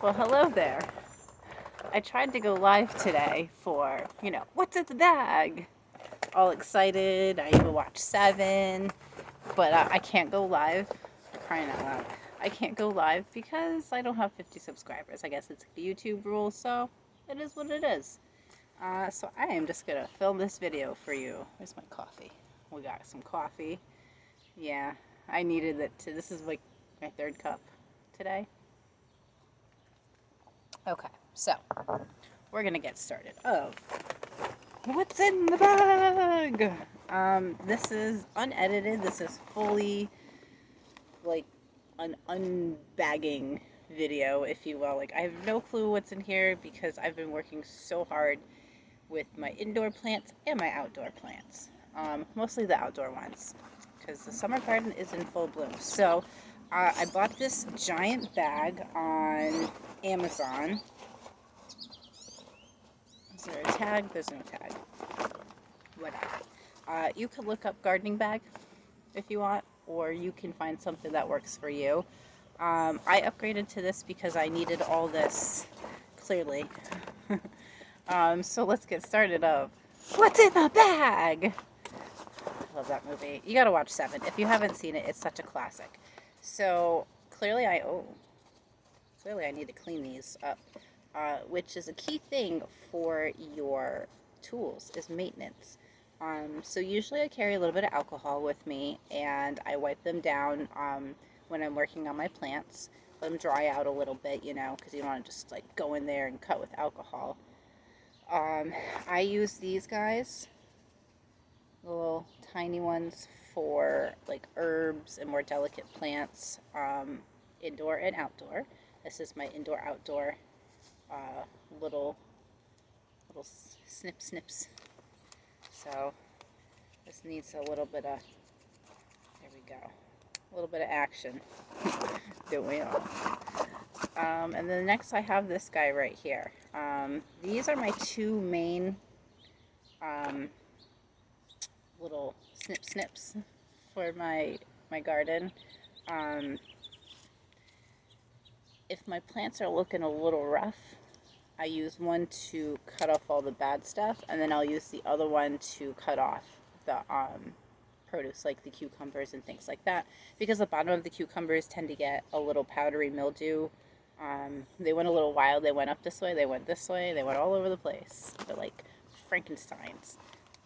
Well, hello there. I tried to go live today for, what's in the bag? All excited. I even watched 7, but I can't go live. Crying out loud. I can't go live because I don't have 50 subscribers. I guess it's the YouTube rule, so it is what it is. So I am just going to film this video for you. Where's my coffee? We got some coffee. Yeah, I needed it to. This is like my 3rd cup today. Okay, so we're gonna get started. What's in the bag? This is unedited. This is fully like an unbagging video, if you will. Like, I have no clue what's in here because I've been working so hard with my indoor plants and my outdoor plants. Mostly the outdoor ones because the summer garden is in full bloom. So I bought this giant bag on Amazon. Is there a tag? There's no tag. Whatever. You can look up gardening bag if you want, or you can find something that works for you. I upgraded to this because I needed all this, clearly. So let's get started of what's in the bag? I love that movie. You gotta watch 7. If you haven't seen it, it's such a classic. So clearly I need to clean these up. Which is a key thing for your tools, is maintenance. So usually I carry a little bit of alcohol with me, and I wipe them down when I'm working on my plants. Let them dry out a little bit, because you don't want to just like go in there and cut with alcohol. I use these guys, the little tiny ones, for like herbs and more delicate plants, indoor and outdoor. This is my indoor-outdoor little snips. So this needs a little bit of, there we go, a little bit of action. Don't we all? And then next I have this guy right here. These are my 2 main little snips for my garden. If my plants are looking a little rough, I use one to cut off all the bad stuff, and then I'll use the other one to cut off the produce, like the cucumbers and things like that, because the bottom of the cucumbers tend to get a little powdery mildew. They went a little wild. They went up this way, they went this way, they went all over the place. They're like Frankensteins.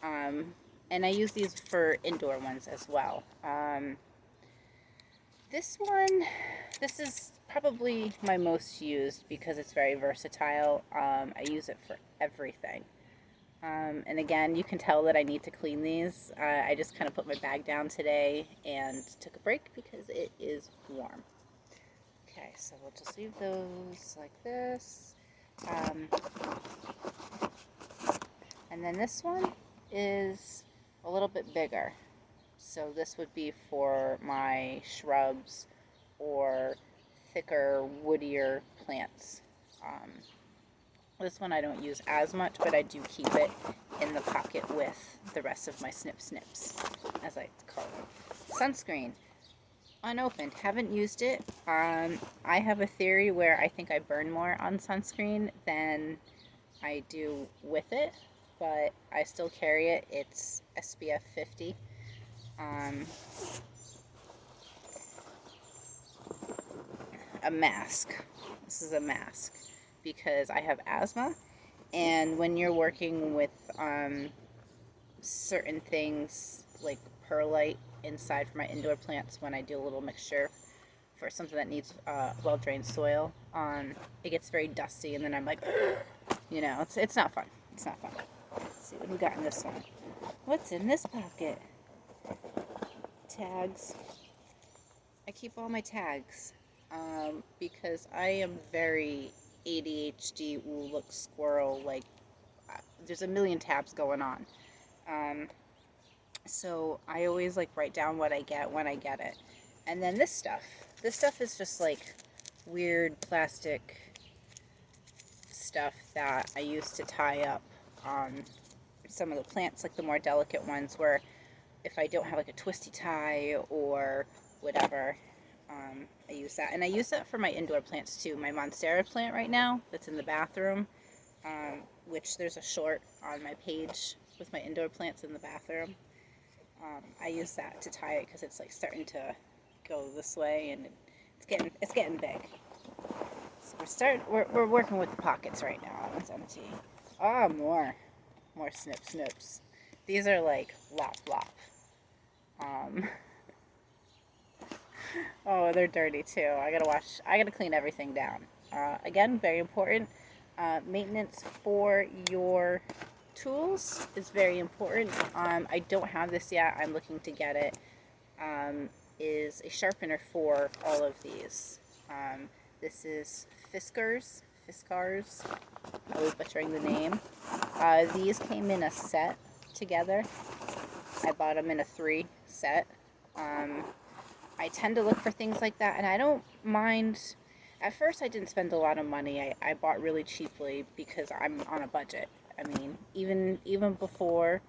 And I use these for indoor ones as well. This is probably my most used because it's very versatile. I use it for everything. And again, you can tell that I need to clean these. I just kind of put my bag down today and took a break because it is warm. Okay, so we'll just leave those like this. And then this one is a little bit bigger. So this would be for my shrubs or thicker, woodier plants. This one I don't use as much, but I do keep it in the pocket with the rest of my snips, as I call them. Sunscreen. Unopened. Haven't used it. I have a theory where I think I burn more on sunscreen than I do with it, but I still carry it. It's SPF 50. A mask. This is a mask because I have asthma, and when you're working with certain things like perlite inside for my indoor plants, when I do a little mixture for something that needs well-drained soil, it gets very dusty, and then I'm like, it's not fun. It's not fun. Let's see what we got in this one. What's in this pocket? Tags. I keep all my tags because I am very ADHD, look squirrel, like there's a million tabs going on. So I always like write down what I get when I get it. And then this stuff is just like weird plastic stuff that I use to tie up some of the plants, like the more delicate ones, where if I don't have like a twisty tie or whatever, I use that. And I use that for my indoor plants too. My Monstera plant right now that's in the bathroom, which there's a short on my page with my indoor plants in the bathroom. I use that to tie it because it's like starting to go this way and it's getting big. So we're working with the pockets right now. It's empty. Oh, more snips. These are like lop. Oh, they're dirty too. I gotta clean everything down. Again, very important. Maintenance for your tools is very important. I don't have this yet. I'm looking to get it. Is a sharpener for all of these. This is Fiskars. I was butchering the name. These came in a set together. I bought them in a 3 set. I tend to look for things like that, and I don't mind. At first, I didn't spend a lot of money. I bought really cheaply because I'm on a budget. I mean, even before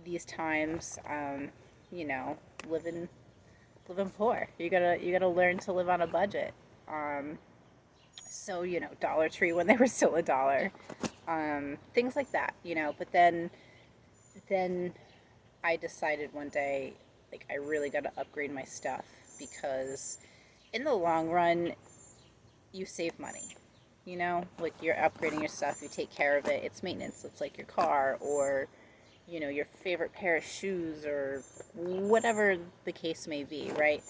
these times, you know, living poor. You gotta learn to live on a budget. So you know, Dollar Tree when they were still $1, things like that. You know, but then I decided one day, like, I really got to upgrade my stuff because in the long run, you save money. You know, like you're upgrading your stuff, you take care of it. It's maintenance. It's like your car or, you know, your favorite pair of shoes or whatever the case may be, right?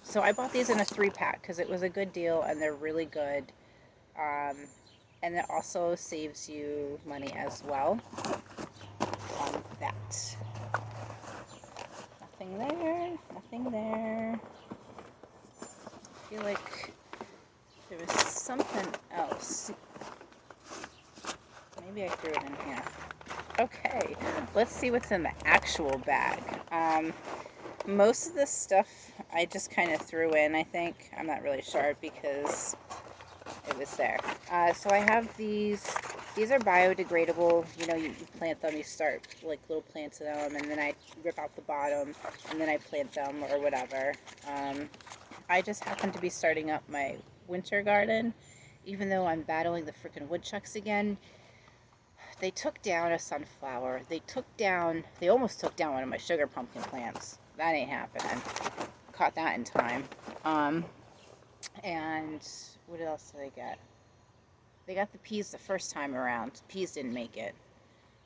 So I bought these in a 3-pack because it was a good deal and they're really good. And it also saves you money as well on that. Nothing there. I feel like there was something else. Maybe I threw it in here. Okay, let's see what's in the actual bag. Most of this stuff I just kind of threw in, I think. I'm not really sure because it was there. So I have these. These are biodegradable. You know, you plant them, you start like little plants in them, and then I rip out the bottom, and then I plant them or whatever. I just happen to be starting up my winter garden, even though I'm battling the freaking woodchucks again. They took down a sunflower. They almost took down one of my sugar pumpkin plants. That ain't happening. Caught that in time. And what else did they get? They got the peas the first time around. Peas didn't make it.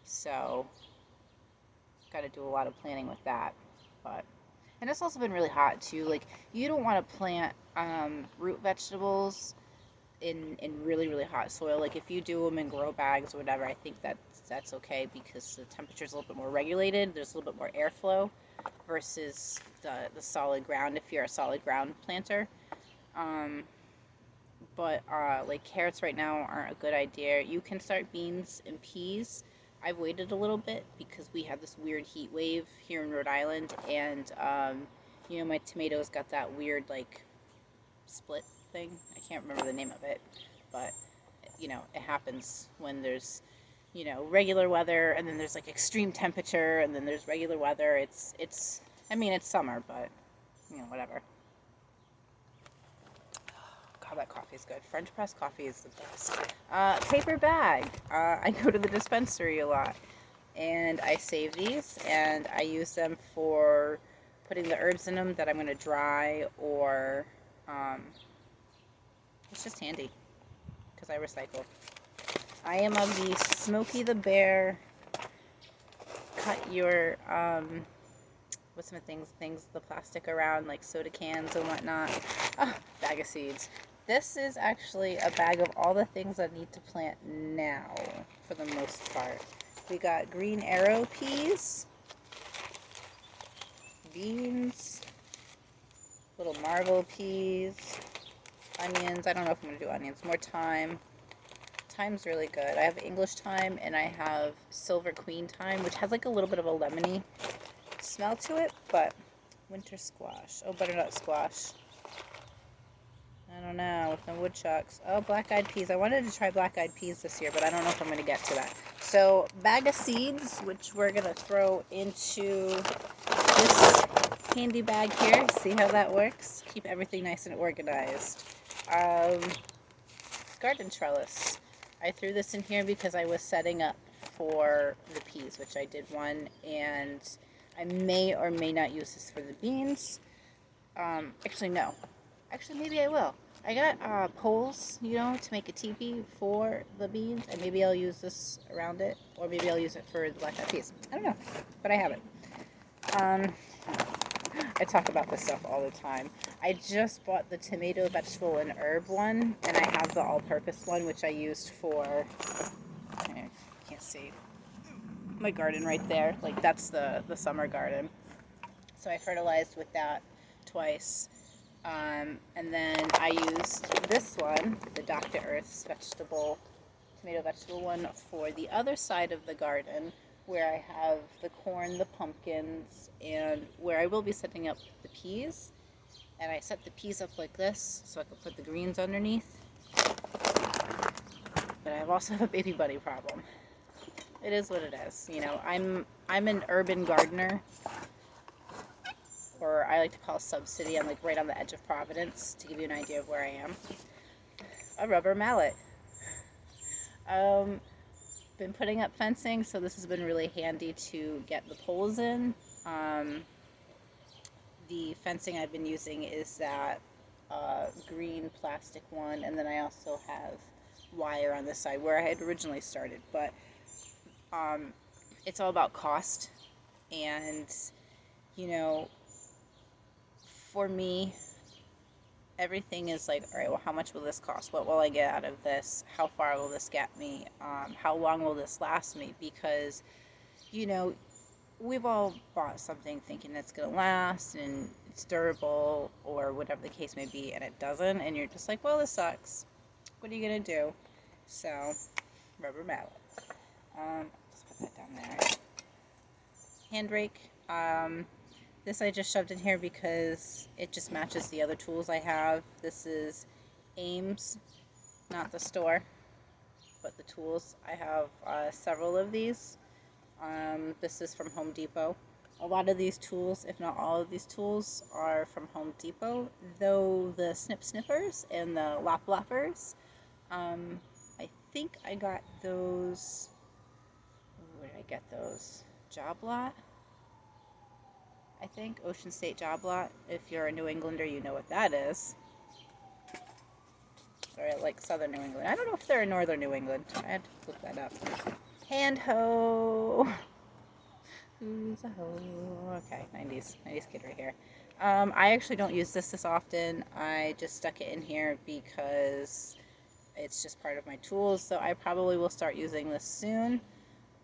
So, got to do a lot of planning with that. And it's also been really hot too. Like, you don't want to plant root vegetables in really, really hot soil. Like, if you do them in grow bags or whatever, I think that's okay because the temperature's a little bit more regulated. There's a little bit more airflow versus the solid ground if you're a solid ground planter. But like carrots right now aren't a good idea. You can start beans and peas. I've waited a little bit because we had this weird heat wave here in Rhode Island, and you know, my tomatoes got that weird like split thing. I can't remember the name of it, but you know, it happens when there's, you know, regular weather and then there's like extreme temperature and then there's regular weather. It's I mean, it's summer, but you know, whatever. God, that coffee is good. French press coffee is the best. Paper bag. I go to the dispensary a lot, and I save these, and I use them for putting the herbs in them that I'm going to dry, or it's just handy because I recycle. I am of the Smokey the Bear. Cut your what's some things, the plastic around like soda cans and whatnot. Oh, bag of seeds. This is actually a bag of all the things I need to plant now, for the most part. We got green arrow peas, beans, little marble peas, onions. I don't know if I'm going to do onions. More thyme. Thyme's really good. I have English thyme and I have Silver Queen thyme, which has like a little bit of a lemony smell to it, but winter squash. Oh, butternut squash. I don't know, with the woodchucks. Oh, black-eyed peas. I wanted to try black-eyed peas this year, but I don't know if I'm going to get to that. So, bag of seeds, which we're going to throw into this handy bag here. See how that works? Keep everything nice and organized. Um, Garden trellis. I threw this in here because I was setting up for the peas, which I did one, and I may or may not use this for the beans. Actually, no. Actually, maybe I will. I got poles, to make a teepee for the beans, and maybe I'll use this around it, or maybe I'll use it for the black eyed peas. I don't know, but I have it. I talk about this stuff all the time. I just bought the tomato, vegetable, and herb one, and I have the all-purpose one, which I used for, I can't see, my garden right there. Like, that's the summer garden. So I fertilized with that twice. And then I used this one, the Dr. Earth's tomato vegetable one, for the other side of the garden, where I have the corn, the pumpkins, and where I will be setting up the peas. And I set the peas up like this so I can put the greens underneath. But I also have a baby bunny problem. It is what it is. I'm an urban gardener, or I like to call Sub-City. I'm like right on the edge of Providence, to give you an idea of where I am. A rubber mallet. Been putting up fencing, so this has been really handy to get the poles in. The fencing I've been using is that green plastic one, and then I also have wire on this side where I had originally started, but it's all about cost. And for me, everything is like, all right, well, how much will this cost? What will I get out of this? How far will this get me? How long will this last me? Because, we've all bought something thinking it's going to last and it's durable or whatever the case may be, and it doesn't. And you're just like, well, this sucks. What are you going to do? So, rubber mallet. Just put that down there. Hand rake. This I just shoved in here because it just matches the other tools I have. This is Ames, not the store, but the tools. I have several of these. This is from Home Depot. A lot of these tools, if not all of these tools, are from Home Depot, though the snippers and the loppers, I think I got those, where did I get those? Job Lot? I think Ocean State Job Lot. If you're a New Englander, you know what that is. Or like Southern New England. I don't know if they're in Northern New England. I had to look that up. Hand hoe. Who's a hoe? Okay, 90s kid right here. I actually don't use this often. I just stuck it in here because it's just part of my tools. So I probably will start using this soon.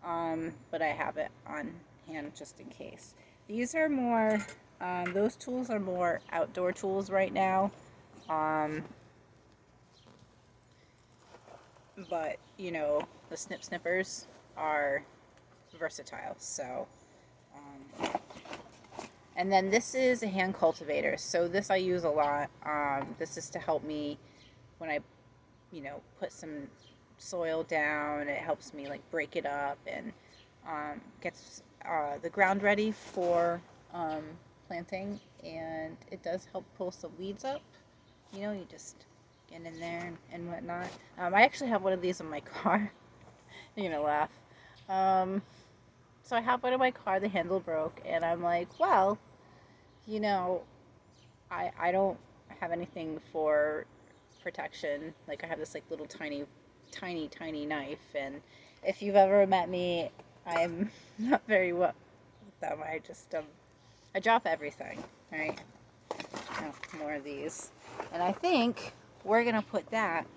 But I have it on hand just in case. These are more, those tools are more outdoor tools right now. But, the snippers are versatile. So, and then this is a hand cultivator. So this I use a lot. This is to help me when I, put some soil down. It helps me like break it up and gets the ground ready for planting, and it does help pull some weeds up. You just get in there and whatnot. I actually have one of these in my car. You're gonna laugh. So I have one in my car. The handle broke, and I'm like, well, I don't have anything for protection. Like, I have this like little tiny knife, and if you've ever met me, I'm not very well with them. I just I drop everything, right? Oh, more of these. And I think we're gonna put that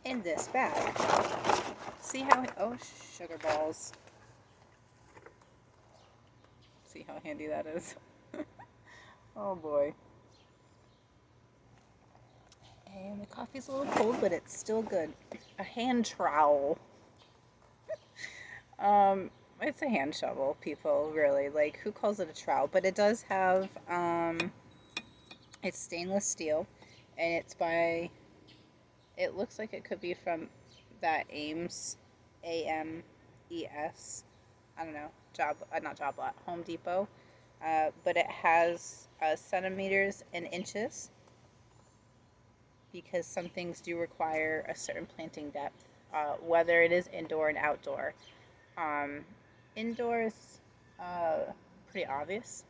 in this bag. See how, oh, sugar balls. See how handy that is. Oh boy. And the coffee's a little cold, but it's still good. A hand trowel. It's a hand shovel, people, really. Like, who calls it a trowel? But it does have, it's stainless steel, and it's by, it looks like it could be from that Ames, A-M-E-S, I don't know, not Job Lot, Home Depot. but it has centimeters and inches because some things do require a certain planting depth, whether it is indoor and outdoor. Um, Indoors, pretty obvious.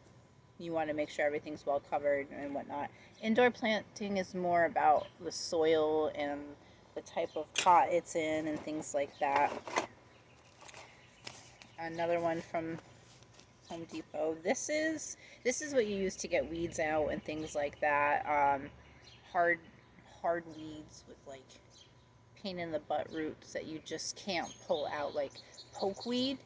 You want to make sure everything's well covered and whatnot. Indoor planting is more about the soil and the type of pot it's in and things like that. Another one from Home Depot. This is what you use to get weeds out and things like that. Hard hard weeds with like pain in the butt roots that you just can't pull out, like pokeweed.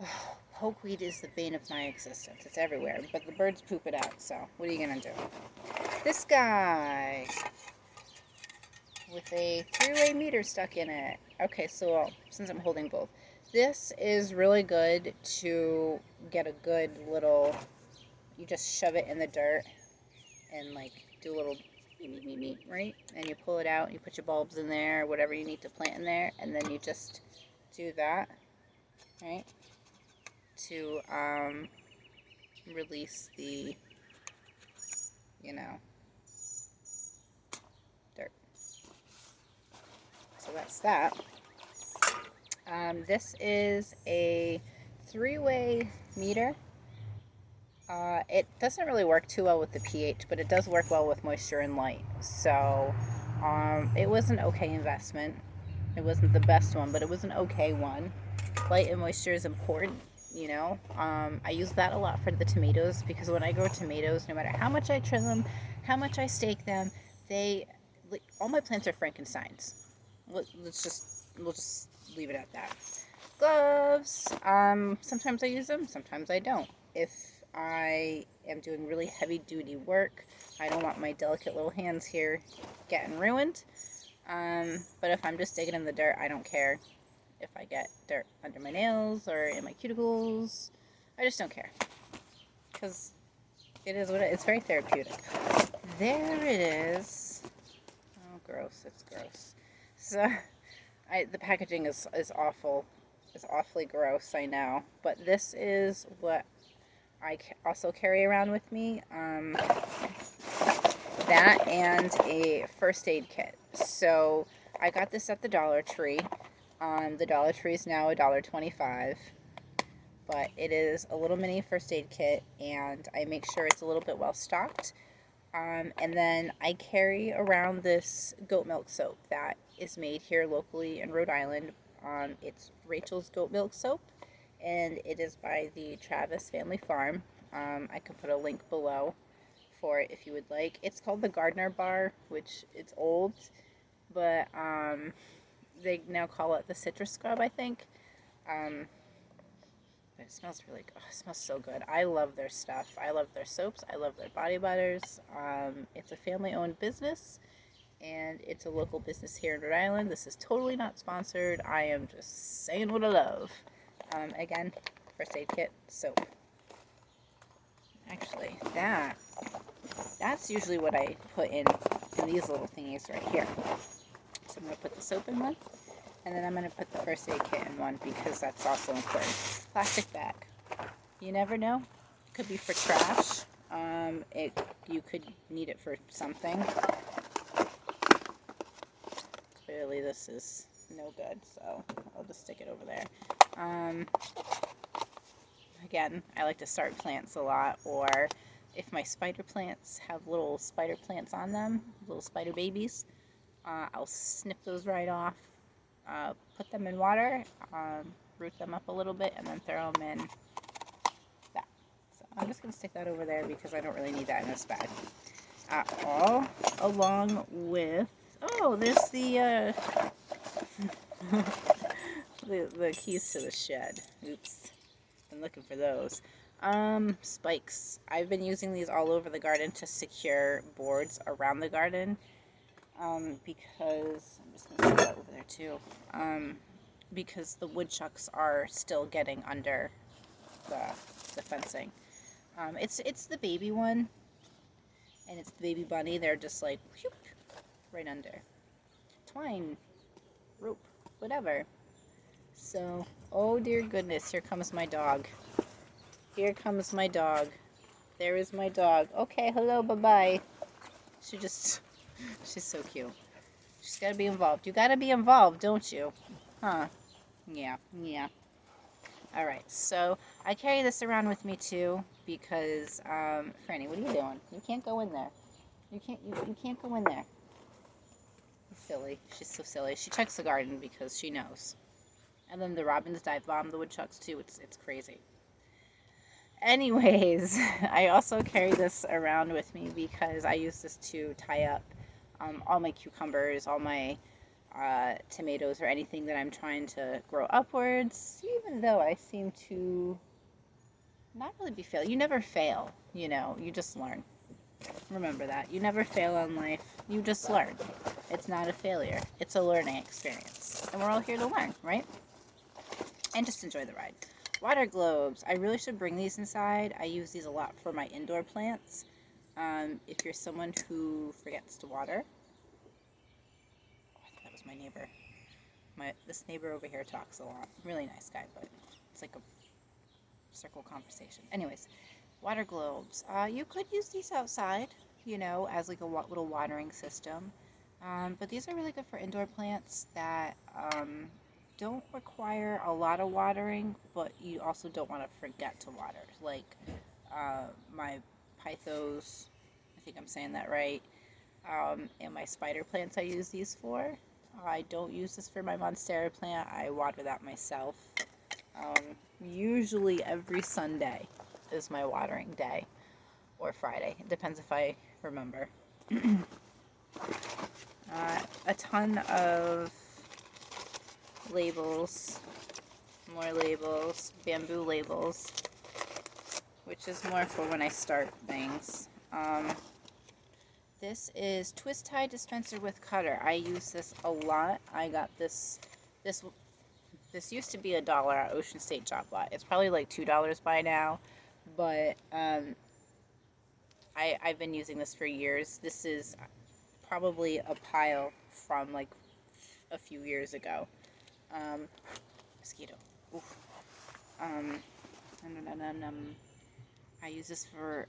Oh, pokeweed is the bane of my existence. It's everywhere, but the birds poop it out. So what are you gonna do? This guy with a three-way meter stuck in it. Okay, so since I'm holding both, this is really good to get a good little. You just shove it in the dirt and like do a little meet, right? And you pull it out. You put your bulbs in there, whatever you need to plant in there, and then you just do that, right? To release the, dirt. So that's that. This is a three-way meter. It doesn't really work too well with the pH, but it does work well with moisture and light. So it was an okay investment. It wasn't the best one, but it was an okay one. Light and moisture is important, I use that a lot for the tomatoes because when I grow tomatoes, no matter how much I trim them, how much I stake them, all my plants are Frankensteins. We'll just leave it at that. Gloves. Sometimes I use them, sometimes I don't. If I am doing really heavy duty work, I don't want my delicate little hands here getting ruined. But if I'm just digging in the dirt, I don't care if I get dirt under my nails or in my cuticles. I just don't care. Because it is what it's very therapeutic. There it is. Oh, gross. It's gross. So, the packaging is awful. It's awfully gross, I know. But this is what I also carry around with me. That and a first aid kit. So, I got this at the Dollar Tree. The Dollar Tree is now $1.25, but it is a little mini first aid kit, and I make sure it's a little bit well stocked. And then I carry around this goat milk soap that is made here locally in Rhode Island. It's Rachel's Goat Milk Soap, and it is by the Travis Family Farm. I can put a link below for it if you would like. It's called the Gardener Bar, which it's old, but they now call it the citrus scrub, I think. But it smells really good. Oh, it smells so good. I love their stuff. I love their soaps. I love their body butters. It's a family-owned business, and it's a local business here in Rhode Island. This is totally not sponsored. I am just saying what I love. Again, first aid kit, soap. Actually, that's usually what I put in these little thingies right here. So I'm going to put the soap in one, and then I'm going to put the first aid kit in one because that's also important. Plastic bag. You never know. It could be for trash. You could need it for something. Clearly this is no good, so I'll just stick it over there. Again, I like to start plants a lot, or if my spider plants have little spider plants on them, little spider babies, I'll snip those right off, put them in water, root them up a little bit, and then throw them in that. So I'm just going to stick that over there because I don't really need that in this bag at all. Along with, there's the the keys to the shed. Oops, been looking for those. Spikes. I've been using these all over the garden to secure boards around the garden. Because I'm just going to put that over there too. Because the woodchucks are still getting under the fencing. It's the baby one, and it's the baby bunny. They're just like whoop, right under. Twine, rope, whatever. So, oh dear goodness, here comes my dog. Here comes my dog. There is my dog. Okay, hello, bye-bye. She's so cute. She's gotta be involved. You gotta be involved, don't you? Huh. Yeah, yeah. Alright, so I carry this around with me too because, Franny, what are you doing? You can't go in there. You can't go in there. Silly. She's so silly. She checks the garden because she knows. And then the robins dive bomb the woodchucks too. It's crazy. Anyways, I also carry this around with me because I use this to tie up all my cucumbers, all my tomatoes, or anything that I'm trying to grow upwards, even though I seem to not really be failing. You never fail, you just learn. Remember that. You never fail in life. You just learn. It's not a failure. It's a learning experience. And we're all here to learn, right? And just enjoy the ride. Water globes. I really should bring these inside. I use these a lot for my indoor plants. If you're someone who forgets to water. Oh, I think that was my neighbor. This neighbor over here talks a lot. Really nice guy, but it's like a circle conversation. Anyways, water globes. You could use these outside, as like a little watering system. But these are really good for indoor plants that don't require a lot of watering, but you also don't want to forget to water. Like my pythos, I think I'm saying that right, and my spider plants I use these for. I don't use this for my monstera plant. I water that myself. Usually every Sunday is my watering day, or Friday. It depends if I remember. A ton of labels, more labels, bamboo labels, which is more for when I start things. This is twist tie dispenser with cutter. I use this a lot. I got this used to be $1 at Ocean State Job Lot. It's probably like $2 by now, but I've been using this for years. This is probably a pile from like a few years ago. Mosquito. Oof. I use this for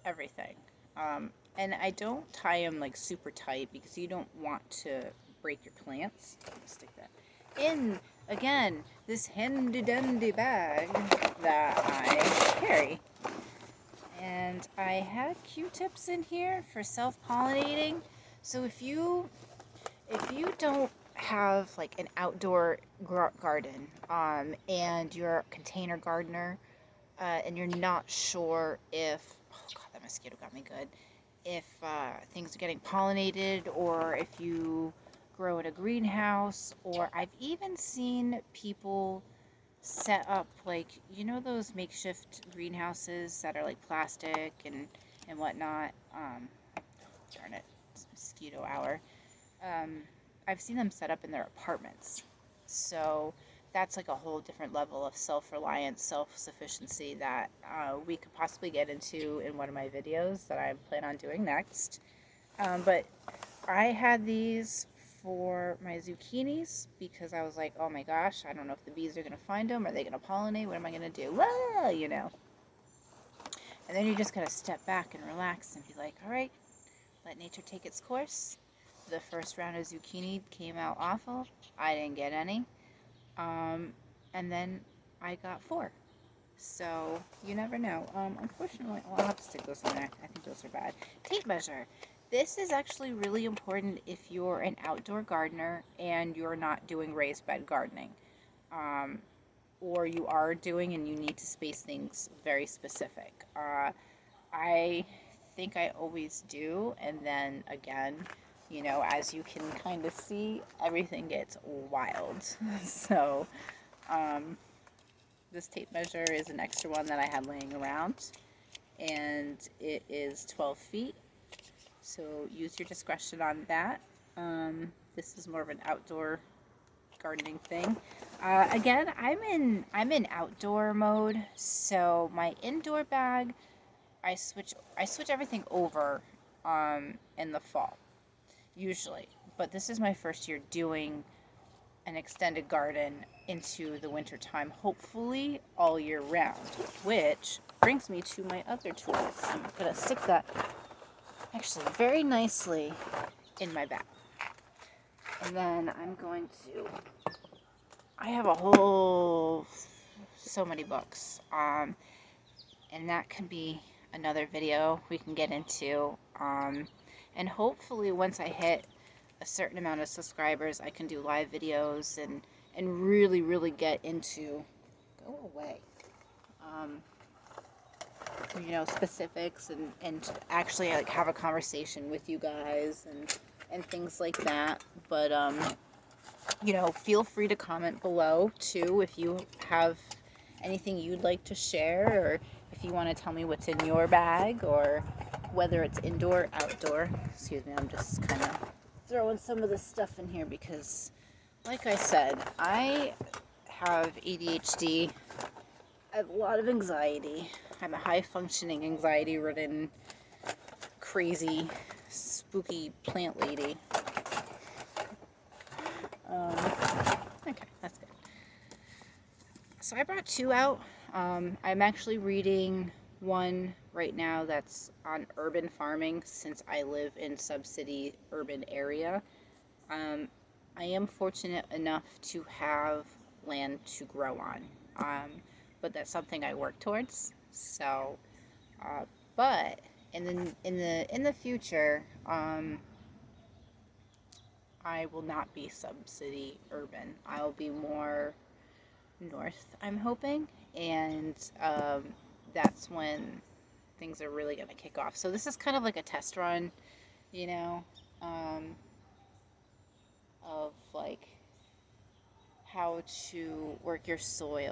everything. And I don't tie them like super tight because you don't want to break your plants. Stick that in, again, this handy dandy bag that I carry. And I had Q-tips in here for self-pollinating. So if you don't have like an outdoor garden and you're a container gardener and you're not sure if, oh god, that mosquito got me good, if things are getting pollinated, or if you grow in a greenhouse, or I've even seen people set up like, those makeshift greenhouses that are like plastic and whatnot. Darn it, it's mosquito hour. I've seen them set up in their apartments. So that's like a whole different level of self-reliance, self-sufficiency that we could possibly get into in one of my videos that I plan on doing next. But I had these for my zucchinis because I was like, oh my gosh, I don't know if the bees are going to find them. Are they going to pollinate? What am I going to do? Well, And then you just got to step back and relax and be like, all right, let nature take its course. The first round of zucchini came out awful. I didn't get any. And then I got 4. So you never know. Unfortunately, I'll have to stick those in there. I think those are bad. Tape measure. This is actually really important if you're an outdoor gardener and you're not doing raised bed gardening. Or you are doing and you need to space things very specific. I think I always do, and then again, as you can kind of see, everything gets wild. So this tape measure is an extra one that I had laying around, and it is 12 feet, so use your discretion on that. This is more of an outdoor gardening thing. Again, I'm in outdoor mode, so my indoor bag, I switch everything over in the fall usually, but this is my first year doing an extended garden into the winter time, hopefully all year round, which brings me to my other tools. I'm going to stick that actually very nicely in my bag. And then I'm going to, I have a whole, so many books, and that can be another video we can get into, and hopefully once I hit a certain amount of subscribers, I can do live videos and really get into, go away, specifics and actually like have a conversation with you guys and things like that. But feel free to comment below too if you have anything you'd like to share, or if you want to tell me what's in your bag, or whether it's indoor, outdoor. Excuse me, I'm just kind of throwing some of this stuff in here because, like I said, I have ADHD. I have a lot of anxiety. I'm a high-functioning, anxiety-ridden, crazy, spooky plant lady. Okay, that's good. So I brought 2 out. I'm actually reading one right now that's on urban farming, since I live in sub-city urban area. I am fortunate enough to have land to grow on, but that's something I work towards. So, but in the future, I will not be sub-city urban. I'll be more north, I'm hoping, and that's when things are really going to kick off. So this is kind of like a test run, of like how to work your soil.